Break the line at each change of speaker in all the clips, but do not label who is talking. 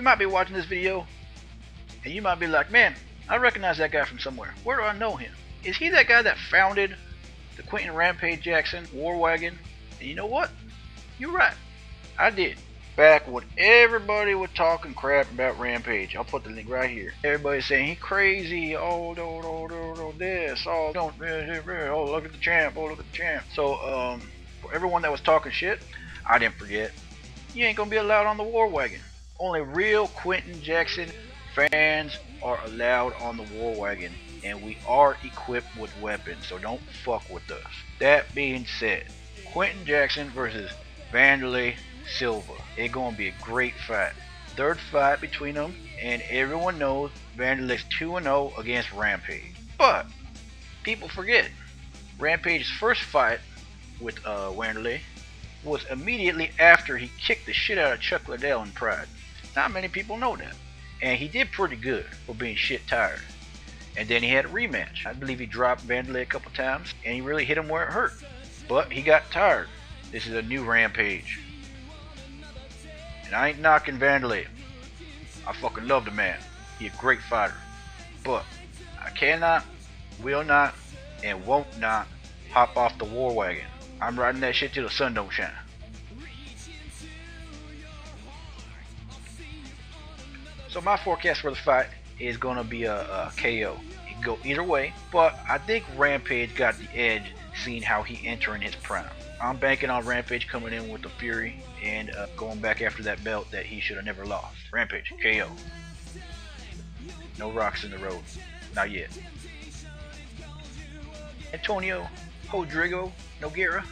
might be watching this video and you might be like, man, I recognize that guy from somewhere. Where do I know him? Is he that guy that founded the Quinton Rampage Jackson War Wagon? And you know what? You're right. I did. Back when everybody was talking crap about Rampage. I'll put the link right here. Everybody's saying he crazy. Oh, this. Oh, don't. Oh, look at the champ. Oh, look at the champ. So, for everyone that was talking shit, I didn't forget. You ain't gonna be allowed on the War Wagon. Only real Quinton Jackson fans are allowed on the War Wagon, and we are equipped with weapons, so don't fuck with us. That being said, Quinton Jackson versus Wanderlei Silva. It's gonna be a great fight. Third fight between them, and everyone knows Wanderlei's 2-0 against Rampage. But people forget, Rampage's first fight with Wanderlei was immediately after he kicked the shit out of Chuck Liddell in Pride. Not many people know that. And he did pretty good for being shit tired. And then he had a rematch. I believe he dropped Wanderlei a couple times, and he really hit him where it hurt. But he got tired. This is a new Rampage. And I ain't knocking Wanderlei. I fucking love the man. He a great fighter. But I cannot, will not, and won't not hop off the War Wagon. I'm riding that shit till the sun don't shine. So my forecast for the fight is gonna be a KO. It can go either way, but I think Rampage got the edge seeing how he entering his prime. I'm banking on Rampage coming in with the fury and going back after that belt that he should have never lost. Rampage, KO. No rocks in the road. Not yet. Antonio Rodrigo Nogueira.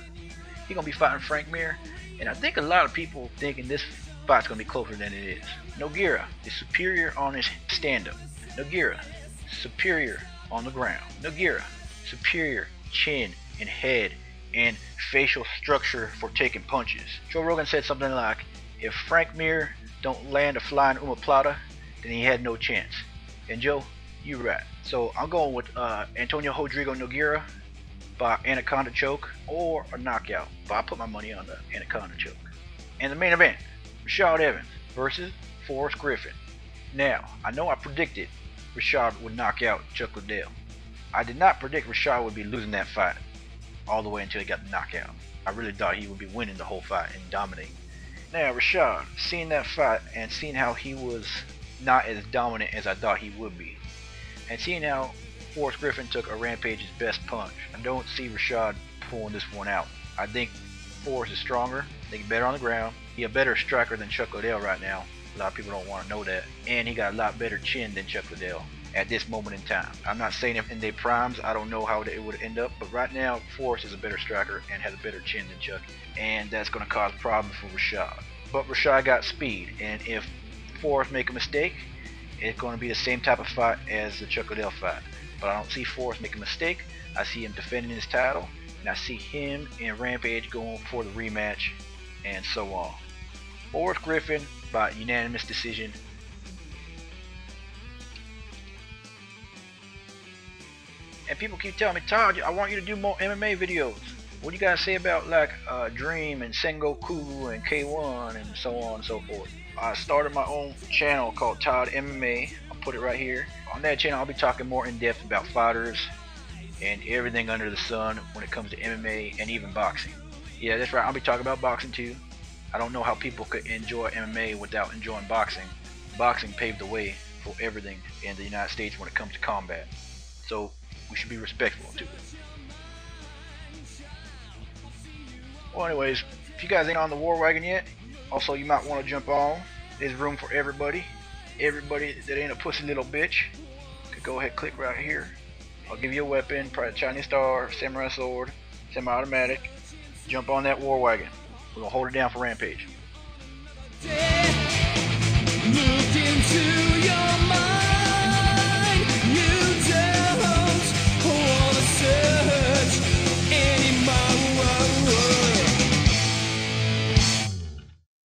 He's going to be fighting Frank Mir. And I think a lot of people thinking this fight's going to be closer than it is. Nogueira is superior on his stand-up. Nogueira, superior on the ground. Nogueira, superior chin and head and facial structure for taking punches. Joe Rogan said something like, if Frank Mir don't land a flying omoplata, then he had no chance. And Joe, you're right. So I'm going with Antonio Rodrigo Nogueira by Anaconda choke or a knockout. But I put my money on the Anaconda choke. And the main event, Rashad Evans versus Forrest Griffin. Now, I know I predicted Rashad would knock out Chuck Liddell. I did not predict Rashad would be losing that fight all the way until he got the knockout. I really thought he would be winning the whole fight and dominating. Now, Rashad, seeing that fight and seeing how he was not as dominant as I thought he would be, and seeing how Forrest Griffin took a Rampage's best punch, I don't see Rashad pulling this one out. I think Forrest is stronger. I think he's better on the ground. He's a better striker than Chuck Liddell right now. A lot of people don't want to know that. And he got a lot better chin than Chuck Liddell at this moment in time. I'm not saying if in their primes, I don't know how it would end up, but right now Forrest is a better striker and has a better chin than Chuck, and that's going to cause problems for Rashad. But Rashad got speed, and if Forrest make a mistake, it's going to be the same type of fight as the Chuck Liddell fight. But I don't see Forrest make a mistake. I see him defending his title, and I see him and Rampage going for the rematch, and so on. Forrest Griffin by unanimous decision. And people keep telling me, Todd, I want you to do more MMA videos. What do you guys say about like Dream and Sengoku and K1 and so on and so forth? I started my own channel called Todd MMA. I'll put it right here. On that channel, I'll be talking more in depth about fighters and everything under the sun when it comes to MMA and even boxing. Yeah, that's right. I'll be talking about boxing too. I don't know how people could enjoy MMA without enjoying boxing. Boxing paved the way for everything in the United States when it comes to combat. So we should be respectful to it. Well, anyways, if you guys ain't on the War Wagon yet, also you might want to jump on. There's room for everybody. Everybody that ain't a pussy little bitch could go ahead, click right here. I'll give you a weapon, probably a Chinese star, samurai sword, semi-automatic. Jump on that War Wagon. We're gonna hold it down for Rampage.